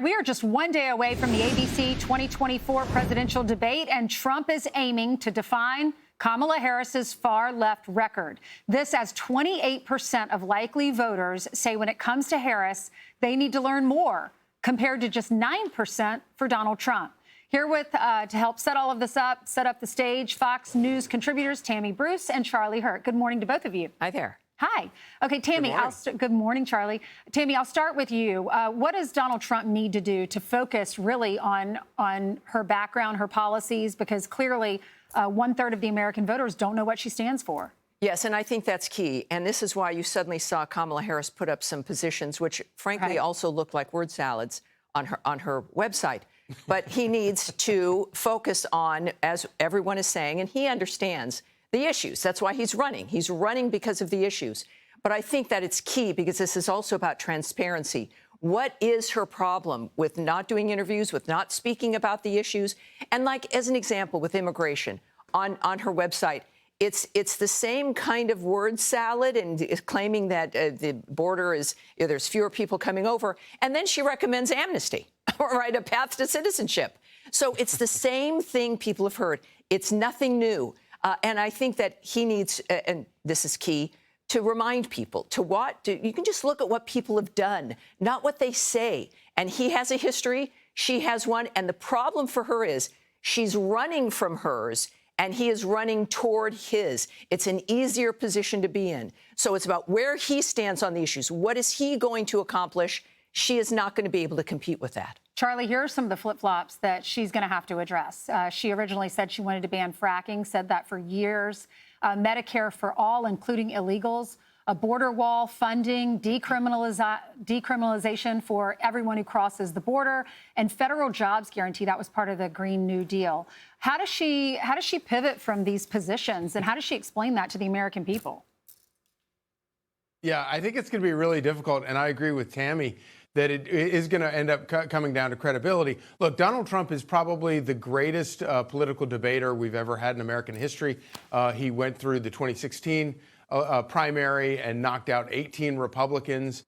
We are just one day away from the ABC 2024 presidential debate, and Trump is aiming to define Kamala Harris's far-left record. This as 28% of likely voters say when it comes to Harris, they need to learn more, compared to just 9% for Donald Trump. Here with to help set all of this up, set up the stage, Fox News contributors Tammy Bruce and Charlie Hurt. Good morning to both of you. Hi there. Hi. Okay, Tammy, good morning, Charlie. Tammy, I'll start with you. What does Donald Trump need to do to focus really on her background, her policies? Because clearly 1/3 of the American voters don't know what she stands for. Yes, and I think that's key. And this is why you suddenly saw Kamala Harris put up some positions, which frankly also look like word salads on her website. But he needs to focus on, as everyone is saying, and he understands the issues. That's why he's running. He's running because of the issues. But I think that it's key because this is also about transparency. What is her problem with not doing interviews, with not speaking about the issues? And like, as an example, with immigration, on her website, it's the same kind of word salad and claiming that the border is, there's fewer people coming over. And then she recommends amnesty, right, a path to citizenship. So it's the same thing people have heard. It's nothing new. And I think that he needs, and this is key, to remind people you can just look at what people have done, not what they say. And he has a history, she has one. And the problem for her is she's running from hers and he is running toward his. It's an easier position to be in. So it's about where he stands on the issues. What is he going to accomplish? She is not going to be able to compete with that. Charlie, here are some of the flip-flops that she's going to have to address. She originally said she wanted to ban fracking, said that for years. Medicare for all, including illegals, a border wall, funding, decriminalization for everyone who crosses the border, and federal jobs guarantee. That was part of the Green New Deal. How does she pivot from these positions, and how does she explain that to the American people? Yeah, I think it's going to be really difficult, and I agree with Tammy that it is going to end up coming down to credibility. Look, Donald Trump is probably the greatest political debater we've ever had in American history. He went through the 2016 primary and knocked out 18 Republicans.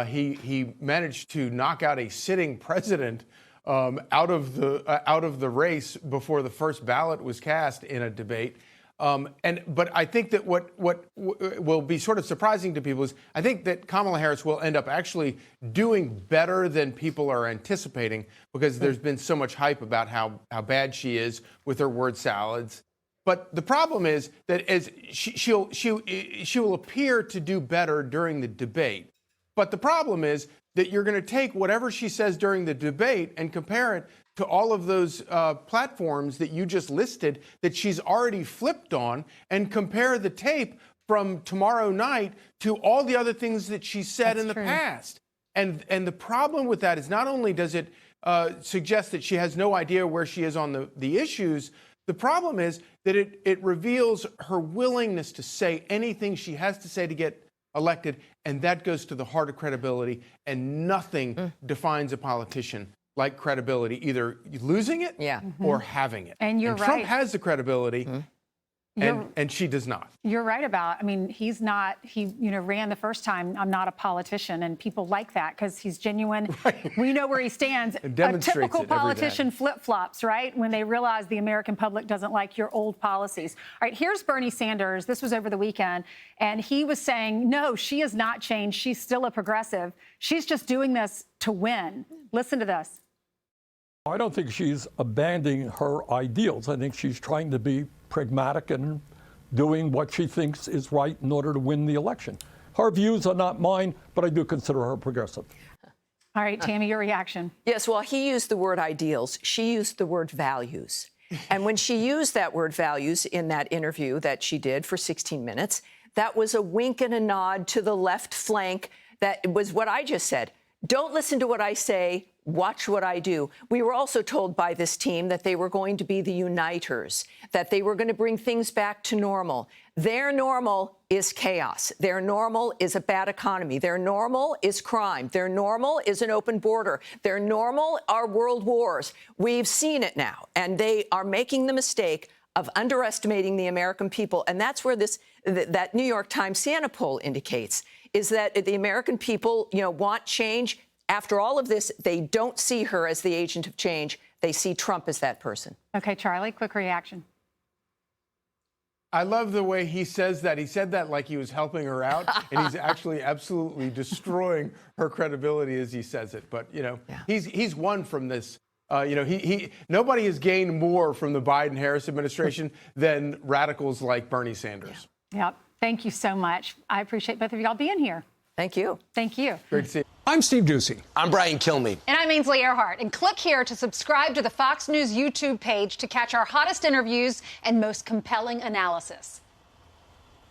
He managed to knock out a sitting president out of the race before the first ballot was cast in a debate. But I think that what will be sort of surprising to people is I think that Kamala Harris will end up actually doing better than people are anticipating because there's been so much hype about how bad she is with her word salads. But the problem is that as she will appear to do better during the debate. But the problem is that you're going to take whatever she says during the debate and compare it to all of those platforms that you just listed that she's already flipped on and compare the tape from tomorrow night to all the other things that she said in the past. And the problem with that is not only does it suggest that she has no idea where she is on the issues, the problem is that it reveals her willingness to say anything she has to say to get elected, and that goes to the heart of credibility, and nothing defines a politician like credibility, either losing it or having it. And you're right. Trump has the credibility, and she does not. You're right about, I mean, he ran the first time, I'm not a politician, and people like that because he's genuine. Right. We know where he stands. A typical politician flip-flops, right, when they realize the American public doesn't like your old policies. All right, here's Bernie Sanders. This was over the weekend, and he was saying, no, she has not changed. She's still a progressive. She's just doing this to win. Listen to this. I don't think she's abandoning her ideals. I think she's trying to be pragmatic and doing what she thinks is right in order to win the election. Her views are not mine, but I do consider her progressive. All right, Tammy, your reaction. Yes, well, he used the word ideals. She used the word values. And when she used that word values in that interview that she did for 16 minutes, that was a wink and a nod to the left flank. That was what I just said. Don't listen to what I say. Watch what I do. We were also told by this team that they were going to be the uniters, that they were going to bring things back to normal. Their normal is chaos. Their normal is a bad economy. Their normal is crime. Their normal is an open border. Their normal are world wars. We've seen it now, and they are making the mistake of underestimating the American people. And that's where that New York Times Siena poll indicates, is that the American people, want change. after all of this, they don't see her as the agent of change. They see Trump as that person. Okay, Charlie, quick reaction. I love the way he says that. He said that like he was helping her out, and he's actually absolutely destroying her credibility as he says it. But, you know, he's won from this. You know, nobody has gained more from the Biden-Harris administration than radicals like Bernie Sanders. Yep. Thank you so much. I appreciate both of y'all being here. Thank you. Thank you. Great to see you. I'm Steve Doocy. I'm Brian Kilmeade. And I'm Ainsley Earhart. And click here to subscribe to the Fox News YouTube page to catch our hottest interviews and most compelling analysis.